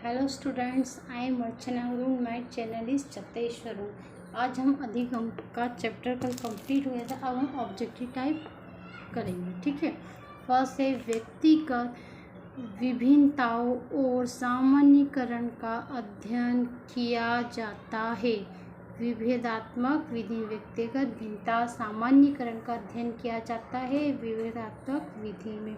Hello students, I am Archana Guru. My channel is चतेश्वरू। आज हम अधिगम का चैप्टर कल कंप्लीट हुआ था। अब हम ऑब्जेक्टिव टाइप करेंगे। ठीक है। फर्स्ट है व्यक्तिगत विभिन्नताओं और सामान्यीकरण का अध्ययन किया जाता है। विभेदात्मक विधि व्यक्तिगत भिन्नता सामान्यीकरण का अध्ययन किया जाता है। विभेदात्मक विधि में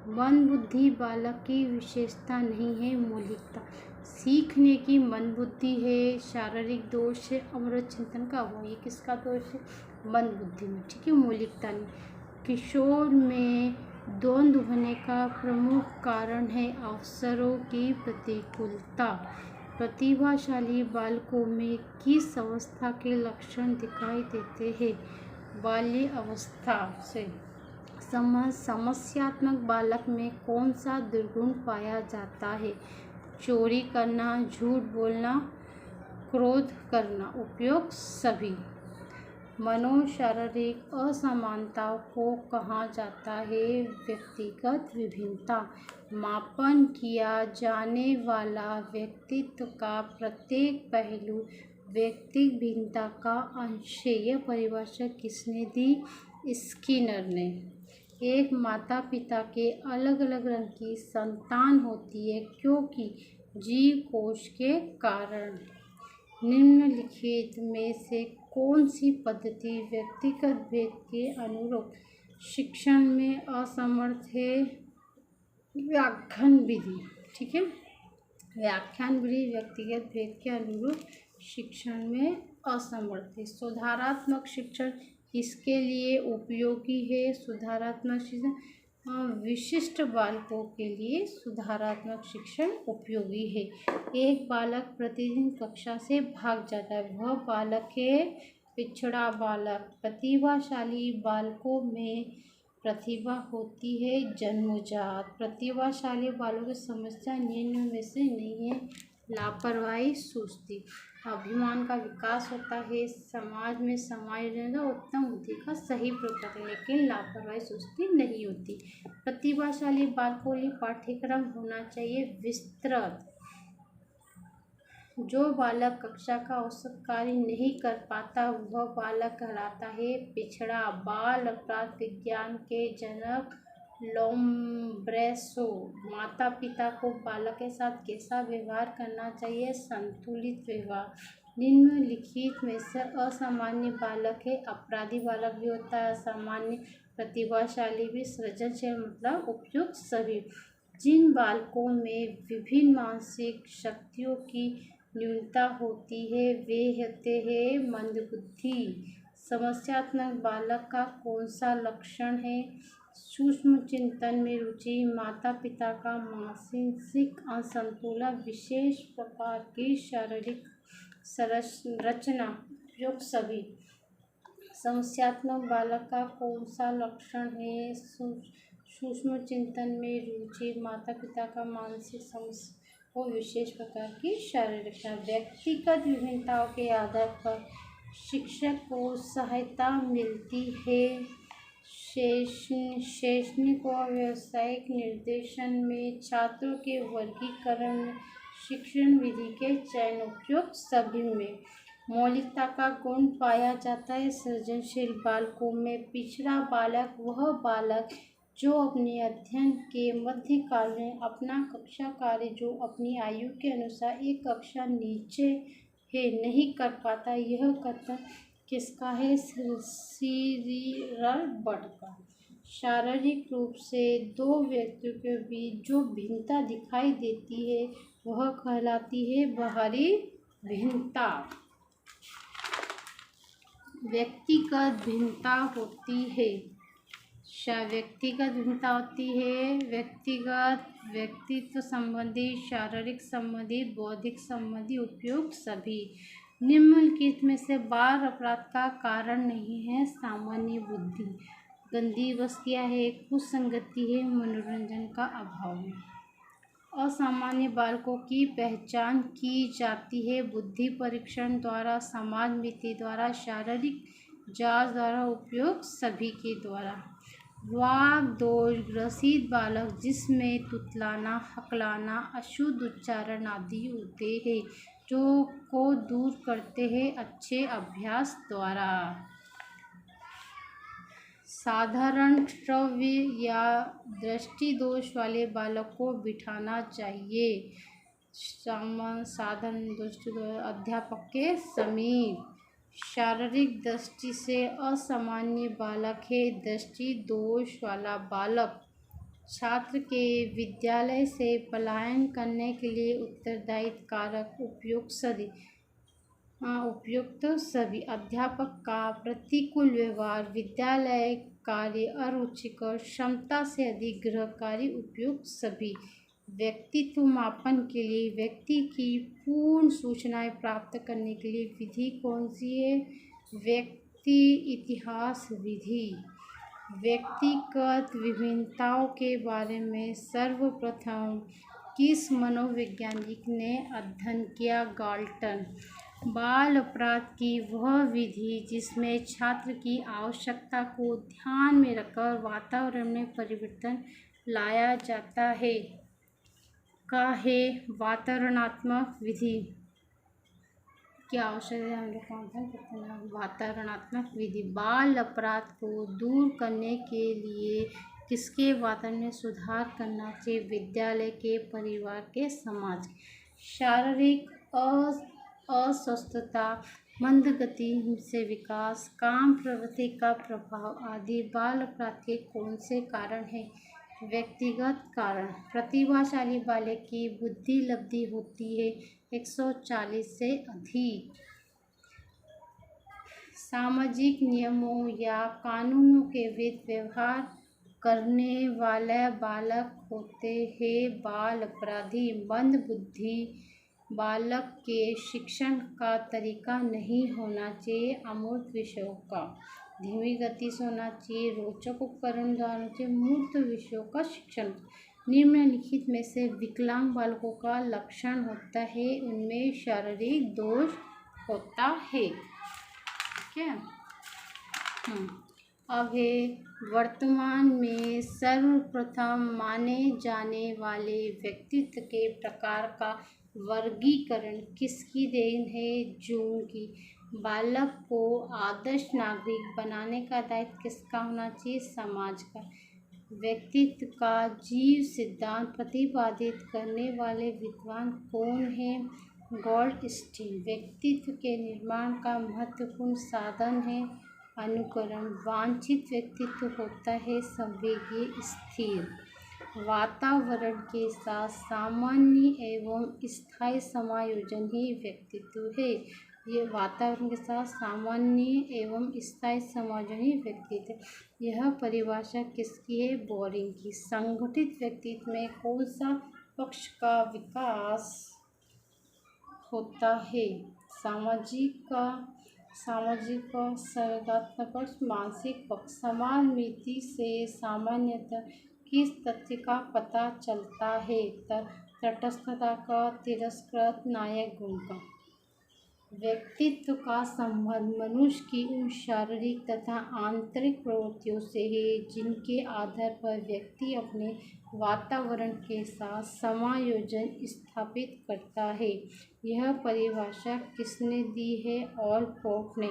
मन बुद्धि बालक की विशेषता नहीं है, मौलिकता। सीखने की मन बुद्धि है, शारीरिक दोष है, अमृत चिंतन का अभाव। ये किसका दोष है? मन बुद्धि में। ठीक है, मौलिकता नहीं। किशोर में द्वंद्व होने का प्रमुख कारण है अवसरों की प्रतिकूलता। प्रतिभाशाली बालकों में किस अवस्था के लक्षण दिखाई देते हैं? बाल्य अवस्था से। समस्यात्मक बालक में कौन सा दुर्गुण पाया जाता है? चोरी करना, झूठ बोलना, क्रोध करना। उपयोग सभी। मनोशारीरिक असमानताओं को कहा जाता है व्यक्तिगत विभिन्नता। मापन किया जाने वाला व्यक्तित्व का प्रत्येक पहलू व्यक्तिगत भिन्नता का अंश है। यह परिभाषा किसने दी? स्किनर ने। एक माता पिता के अलग अलग रंग की संतान होती है क्योंकि जीव कोश के कारण। निम्नलिखित में से कौन सी पद्धति व्यक्तिगत भेद के अनुरूप शिक्षण में असमर्थ है? व्याख्यान विधि। ठीक है, व्याख्यान विधि व्यक्तिगत भेद के अनुरूप शिक्षण में असमर्थ है। सुधारात्मक शिक्षण किसके लिए उपयोगी है? सुधारात्मक शिक्षण विशिष्ट बालकों के लिए सुधारात्मक शिक्षण उपयोगी है। एक बालक प्रतिदिन कक्षा से भाग जाता है, वह बालक है पिछड़ा बालक। प्रतिभाशाली बालकों में प्रतिभा होती है जन्मजात। प्रतिभाशाली बालों की समस्या निम्न में से नहीं है। लापरवाही, सुस्ती। अभिमान का विकास होता है, समाज में समायोजन उत्तम बुद्धि का सही प्रकट, लेकिन लापरवाही सुस्ती नहीं होती। प्रतिभाशाली बालकों के लिए पाठ्यक्रम होना चाहिए विस्तृत। जो बालक कक्षा का औसत कार्य नहीं कर पाता वह बालक कहलाता है पिछड़ा बाल। अपराध विज्ञान के जनक लोम्ब्रेसो। माता पिता को बालक के साथ कैसा व्यवहार करना चाहिए? संतुलित व्यवहार। निम्नलिखित में से असामान्य बालक है, अपराधी बालक भी होता है, असामान्य, प्रतिभाशाली भी, सृजनशील मतलब उपयुक्त सभी। जिन बालकों में विभिन्न मानसिक शक्तियों की न्यूनता होती है वे होते हैं मंदबुद्धि। समस्यात्मक बालक का कौन सा लक्षण है? सूक्ष्म चिंतन में रुचि, माता पिता का मानसिक असंतुलन, विशेष प्रकार की शारीरिक संरचना। उपयोग सभी। समस्यात्मक बालक का कौन सा लक्षण है? सूक्ष्म चिंतन में रुचि, माता पिता का मानसिक समस्या और विशेष प्रकार की शारीरिक। व्यक्तिगत विभिन्नताओं के आधार पर शिक्षक को सहायता मिलती है। शैक्षणिक और व्यावसायिक निर्देशन में, छात्रों के वर्गीकरण में, शिक्षण विधि के चयन। उपयोग सभी में। मौलिकता का गुण पाया जाता है सृजनशील बालकों में। पिछड़ा बालक वह बालक जो अपने अध्ययन के मध्यकाल में अपना कक्षा कार्य जो अपनी आयु के अनुसार एक कक्षा नीचे है नहीं कर पाता। यह कथन किसका है? सीरिल बर्ड का। शारीरिक रूप से दो व्यक्तियों के बीच जो भिन्नता दिखाई देती है वह कहलाती है बाहरी भिन्नता। व्यक्तिगत भिन्नता होती है। व्यक्तिगत भिन्नता होती है व्यक्तित्व संबंधी, शारीरिक संबंधी, बौद्धिक संबंधी। उपयोग सभी। निम्नलिखित में से बाल अपराध का कारण नहीं है? सामान्य बुद्धि, गंदी वस्तुएं है, कुसंगति है, मनोरंजन का अभाव है। असामान्य बालकों की पहचान की जाती है बुद्धि परीक्षण द्वारा, समाज नीति द्वारा, शारीरिक जांच द्वारा। उपयोग सभी के द्वारा। वाग दोष ग्रसित बालक जिसमें तुतलाना, हकलाना, अशुद्ध उच्चारण आदि होते हैं, जो को दूर करते हैं अच्छे अभ्यास द्वारा। साधारण श्रव्य या दृष्टि दोष वाले बालक को बिठाना चाहिए साधारण दृष्टि अध्यापक के समीप। शारीरिक दृष्टि से असामान्य बालक है दृष्टि दोष वाला बालक छात्र के विद्यालय से पलायन करने के लिए उत्तरदायी कारक उपयुक्त सभी अध्यापक का प्रतिकूल व्यवहार, विद्यालय कार्य अरुचिकर, क्षमता से अधिक गृहकार्य उपयुक्त सभी। व्यक्तित्व मापन के लिए व्यक्ति की पूर्ण सूचनाएं प्राप्त करने के लिए विधि कौन सी है? व्यक्ति इतिहास विधि। व्यक्तिगत विभिन्नताओं के बारे में सर्वप्रथम किस मनोवैज्ञानिक ने अध्ययन किया? गाल्टन। बाल अपराध की वह विधि जिसमें छात्र की आवश्यकता को ध्यान में रखकर वातावरण में परिवर्तन लाया जाता है का है वातावरणात्मक विधि। क्या आवश्यकता है? वातावरणात्मक विधि। बाल अपराध को दूर करने के लिए किसके वातावरण में सुधार करना चाहिए? विद्यालय के, परिवार के, समाज। शारीरिक अस्वस्थता, मंद गति से विकास, काम प्रवृत्ति का प्रभाव आदि बाल अपराध के कौन से कारण हैं? व्यक्तिगत कारण। प्रतिभाशाली बालक की बुद्धि लब्धि होती है 140 से अधिक। सामाजिक नियमों या कानूनों के विरुद्ध व्यवहार करने वाले बालक होते हैं बाल अपराधी। मंद बुद्धि बालक के शिक्षण का तरीका नहीं होना चाहिए अमूर्त विषयों का, धीमी गति से होना चाहिए, रोचक उपकरण द्वारा से मूर्त विषयों का शिक्षण। निम्नलिखित में से विकलांग बालकों का लक्षण होता है, उनमें शारीरिक दोष होता है। क्या अब है वर्तमान में सर्वप्रथम माने जाने वाले व्यक्तित्व के प्रकार का वर्गीकरण किसकी देन है? जून की। बालक को आदर्श नागरिक बनाने का दायित्व किसका होना चाहिए? समाज का। व्यक्तित्व का जीव सिद्धांत प्रतिपादित करने वाले विद्वान कौन है? गोल्डस्टीन। व्यक्तित्व के निर्माण का महत्वपूर्ण साधन है अनुकरण। वांछित व्यक्तित्व होता है संवेगी स्थिर। वातावरण के साथ सामान्य एवं स्थायी समायोजन ही व्यक्तित्व है। ये वातावरण के साथ सामान्य एवं स्थायी समायोजन ही व्यक्तित्व। यह परिभाषा किसकी है? बोरिंग की। संगठित व्यक्तित्व में कौन सा पक्ष का विकास होता है? सामाजिक संवेगात्मक पक्ष, मानसिक पक्ष। समान मिति से सामान्यतः किस तथ्य का पता चलता है? तटस्थता का, तिरस्कृत नायक गुण का। व्यक्तित्व का संबंध मनुष्य की उन शारीरिक तथा आंतरिक प्रवृत्तियों से है जिनके आधार पर व्यक्ति अपने वातावरण के साथ समायोजन स्थापित करता है। यह परिभाषा किसने दी है? ऑलपोर्ट ने।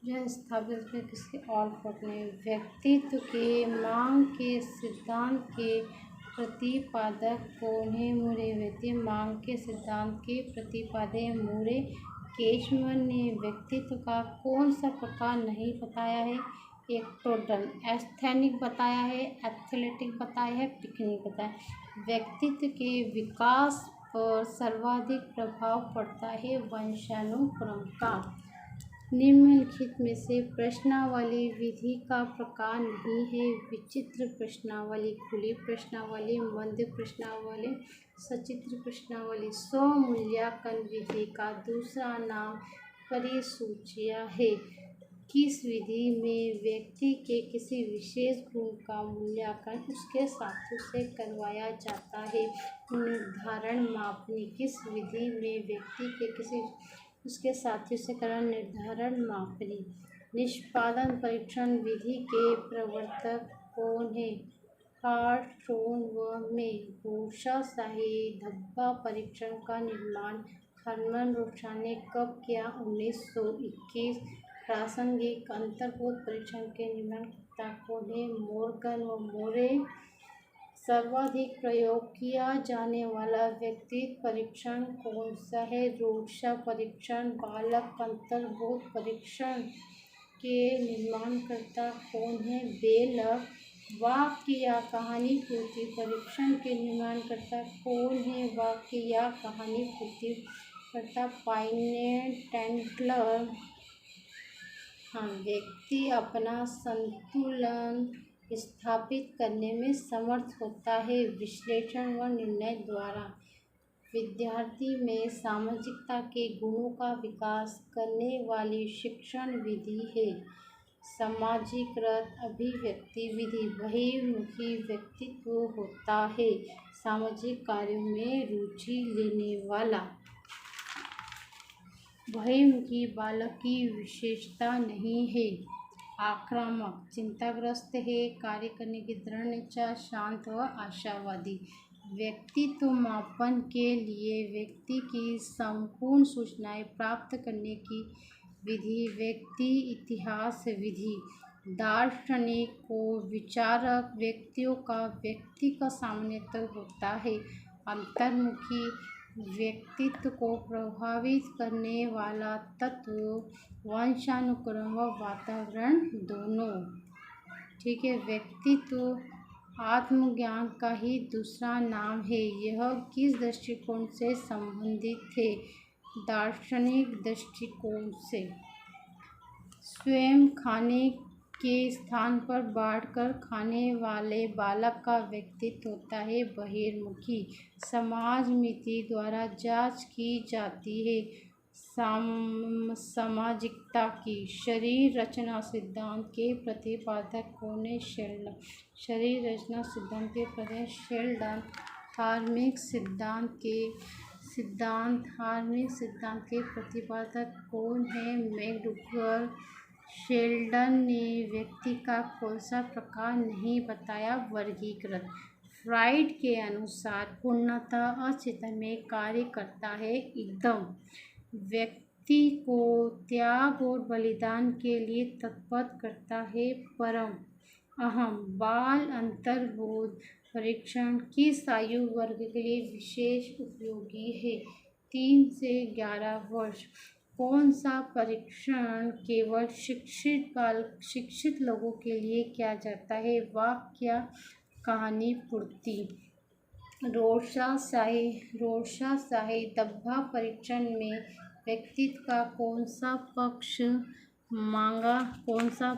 यह स्थापित किसके? ऑलपोर्ट ने। व्यक्तित्व के मांग के सिद्धांत के प्रतिपादक कौन है? मुरे। व्यक्ति मांग के सिद्धांत के प्रतिपादक मुरे केशवन ने। व्यक्तित्व का कौन सा प्रकार नहीं बताया है? एक्टोडन। एस्थेनिक बताया है, एथलेटिक बताया है, पिकनिक बताया है। व्यक्तित्व के विकास पर सर्वाधिक प्रभाव पड़ता है वंशानुक्रम का। निम्नलिखित में से प्रश्नावली विधि का प्रकार नहीं है? विचित्र प्रश्नावली, खुली प्रश्नावली, मंद प्रश्नावली, सचित्र प्रश्नावली। स्वमूल्यांकन विधि का दूसरा नाम परिसूचिया है। किस विधि में व्यक्ति के किसी विशेष गुण का मूल्यांकन उसके साथियों से करवाया जाता है? निर्धारण मापनी। किस विधि में व्यक्ति के किसी उसके साथियों से करना? निर्धारण मापनी। निष्पादन परीक्षण विधि के प्रवर्तक कौन है? कार्लसोन व में। घोषाशाही धब्बा परीक्षण का निर्माण हरमन रोचा ने कब किया? 1921। प्रासंगिक अंतर्बोध परीक्षण के निर्माणकर्ता कौन है? मॉर्गन व मोरे। सर्वाधिक प्रयोग किया जाने वाला व्यक्तित्व परीक्षण कौन सा है? रोचा परीक्षण। बालक अंतर्बोध परीक्षण के निर्माणकर्ता कौन है? बेल। वाक्य या कहानी पूर्ति परीक्षण के निर्माणकर्ता कौन है? वाक्य या कहानी पूर्ति करता पाइने टेंटलर। हाँ, व्यक्ति अपना संतुलन स्थापित करने में समर्थ होता है विश्लेषण व निर्णय द्वारा। विद्यार्थी में सामाजिकता के गुणों का विकास करने वाली शिक्षण विधि है। समाजीकृत अभिव्यक्ति विधि। बहिर्मुखी व्यक्तित्व होता है सामाजिक कार्यों में रुचि लेने वाला। बहिर्मुखी बालक की विशेषता नहीं है। आक्रामक, चिंताग्रस्त है, कार्य करने की दृढ़ निश्चय, शांत व आशावादी। व्यक्तित्व मापन के लिए व्यक्ति की संपूर्ण सूचनाएं प्राप्त करने की विधि व्यक्ति इतिहास विधि। दार्शनिक को विचारक व्यक्तियों का व्यक्ति का सामान्यतः होता है। अंतर्मुखी व्यक्तित्व को प्रभावित करने वाला तत्व वंशानुक्रम व वातावरण दोनों। ठीक है। व्यक्तित्व आत्मज्ञान का ही दूसरा नाम है। यह किस दृष्टिकोण से संबंधित है? दार्शनिक दृष्टिकोण से। स्वयं खाने के स्थान पर बांटकर खाने वाले बालक का व्यक्तित्व होता है बहिर्मुखी। समाज मिति द्वारा जांच की जाती है सामाजिकता की। शरीर रचना सिद्धांत के प्रतिपादक कौन है? शेल्डन। शरीर रचना सिद्धांत के प्रतिपादक शेल्डन। हार्मिक सिद्धांत के प्रतिपादक कौन है? मैकडूगल। शेल्डन ने व्यक्ति का कौन सा प्रकार नहीं बताया? वर्गीकृत। फ्राइड के अनुसार पूर्णतः अचेतन में कार्य करता है एकदम। व्यक्ति को त्याग और बलिदान के लिए तत्पर करता है परम अहम। बाल अंतर्बोध परीक्षण किस आयु वर्ग के लिए विशेष उपयोगी है? 3 से 11 वर्ष। कौन सा परीक्षण केवल शिक्षित लोगों के लिए किया जाता है? वाक्य कहानी पूर्ति। रोशाशाही धब्बा परीक्षण में व्यक्तित्व का कौन सा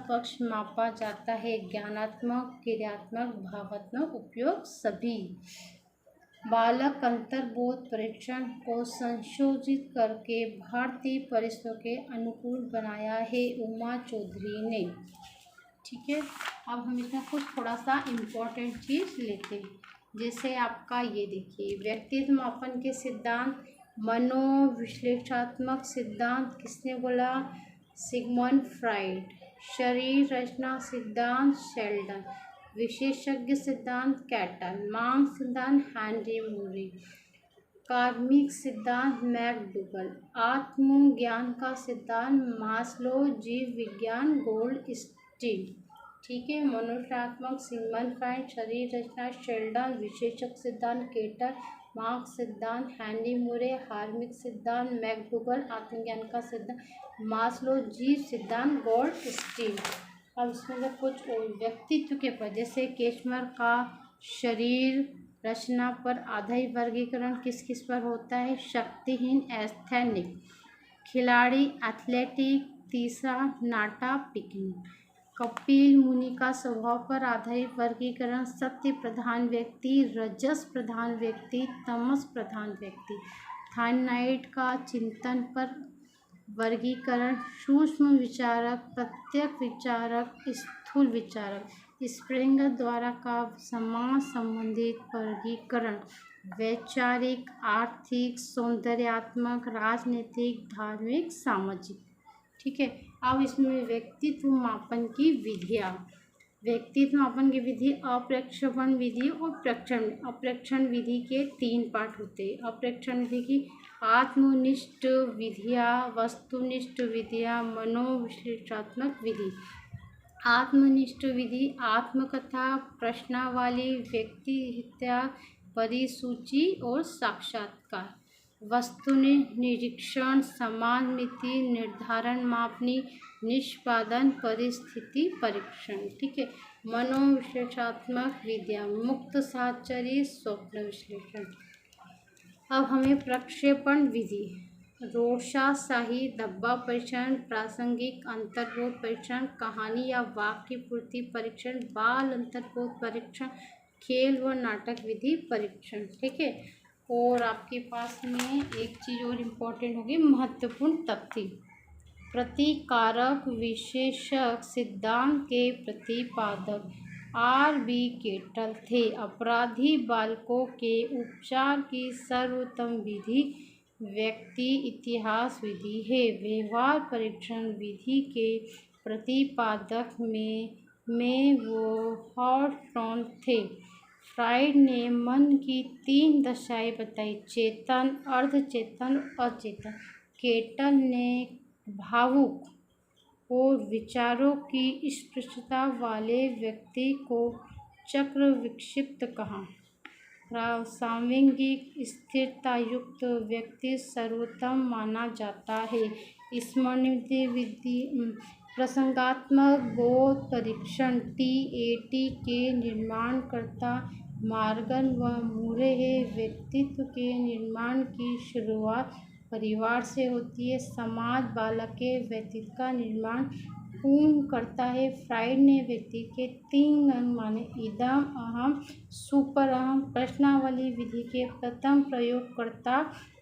पक्ष मापा जाता है? ज्ञानात्मक, क्रियात्मक, भावात्मक, उपयोग सभी। बालक अंतर्बोध परीक्षण को संशोधित करके भारतीय परिस्थितियों के अनुकूल बनाया है उमा चौधरी ने। ठीक है। अब हम इसमें कुछ थोड़ा सा इम्पोर्टेंट चीज़ लेते हैं। जैसे आपका ये देखिए, व्यक्तित्व मापन के सिद्धांत। मनोविश्लेषणात्मक सिद्धांत किसने बोला? Sigmund Freud. शरीर रचना सिद्धांत शेल्डन। विशेषज्ञ सिद्धांत कैटल। मांग सिद्धांत हेनरी मूरे। कार्मिक सिद्धांत मैकडूगल। आत्मज्ञान का सिद्धांत मास्लो। जीव विज्ञान गोल्डस्टीन। ठीक है। मनोविश्लेषणात्मक सिगमंड फ्राइड। शरीर रचना शेल्डन। विशेषज्ञ सिद्धांत कैटल। मार्क्स सिद्धांत हेनरी मूरे। हार्मिक सिद्धांत मैकडूगल। आत्मज्ञान का सिद्धांत मास्लो। जीव सिद्धांत गोल्डस्टीन। अब इसमें कुछ और व्यक्तित्व के पद, जैसे केशमर का शरीर रचना पर आधारित वर्गीकरण किस किस पर होता है? शक्तिहीन एस्थेनिक। खिलाड़ी एथलेटिक। तीसरा नाटा पिकनिक। कपिल मुनि का स्वभाव पर आधारित वर्गीकरण सत्य प्रधान व्यक्ति, रजस प्रधान व्यक्ति, तमस प्रधान व्यक्ति। थायनाइड का चिंतन पर वर्गीकरण सूक्ष्म विचारक, प्रत्यक्ष विचारक, स्थूल विचारक। स्प्रेंगर द्वारा का समाज संबंधित वर्गीकरण वैचारिक, आर्थिक, सौंदर्यात्मक, राजनीतिक, धार्मिक, सामाजिक। ठीक है। अब इसमें व्यक्तित्व मापन की विधियाँ। व्यक्तित्व मापन की विधि अप्रेक्षण विधि और प्रेक्षण। अप्रेक्षण विधि के 3 पार्ट होते हैं। अप्रेक्षण विधि की आत्मनिष्ठ विधियाँ, वस्तुनिष्ठ विधियाँ, मनोविश्लेषणात्मक विधि। आत्मनिष्ठ विधि आत्मकथा, प्रश्नावली, व्यक्तिहत्या, परिसूची और साक्षात्कार। वस्तुनिष्ठ निरीक्षण, समान मिति, निर्धारण, मापनी, निष्पादन, परिस्थिति परीक्षण। ठीक है। मनोविश्लेषणात्मक विधियाँ मुक्त साहचर्य, स्वप्न विश्लेषण। अब हमें प्रक्षेपण विधि, रोशा शाही, धब्बा परीक्षण, प्रासंगिक अंतर्बोध परीक्षण, कहानी या वाक्य पूर्ति परीक्षण, बाल अंतर्बोध परीक्षण, खेल व नाटक विधि परीक्षण। ठीक है। और आपके पास में एक चीज़ और इम्पोर्टेंट होगी, महत्वपूर्ण तथ्य। प्रतिकारक विशेषक सिद्धांत के प्रतिपादक R.B. केटल थे। अपराधी बालकों के उपचार की सर्वोत्तम विधि व्यक्ति इतिहास विधि है। व्यवहार परीक्षण विधि के प्रतिपादक में वो हॉटस्टोन थे। फ्राइड ने मन की 3 दशाएं बताई, चेतन, अर्धचेतन, अचेतन। केटल ने भावुक और विचारों की स्पष्टता वाले व्यक्ति को चक्र विक्षिप्त कहा। सांवेगिक स्थिरता युक्त व्यक्ति सर्वोत्तम माना जाता है। स्मरणित विधि प्रसंगात्मक बोध परीक्षण TAT के निर्माणकर्ता मॉर्गन व मूरे है। व्यक्तित्व के निर्माण की शुरुआत परिवार से होती है। समाज बालक के व्यक्तित्व का निर्माण पूर्ण करता है। फ्राइड ने व्यक्ति के 3 अंग माने, इदम, अहम, सुपर अहम। प्रश्नावली विधि के प्रथम प्रयोगकर्ता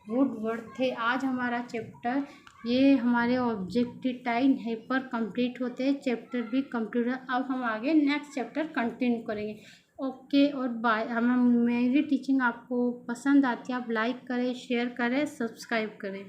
वुडवर्ड थे। आज हमारा चैप्टर ये हमारे ऑब्जेक्टिव टाइम हाइपर कंप्लीट होते हैं। चैप्टर भी कंप्लीट है। अब हम आगे नेक्स्ट चैप्टर कंटिन्यू करेंगे। ओके और बाय। मेरी टीचिंग आपको पसंद आती है, आप लाइक करें, शेयर करें, सब्सक्राइब करें।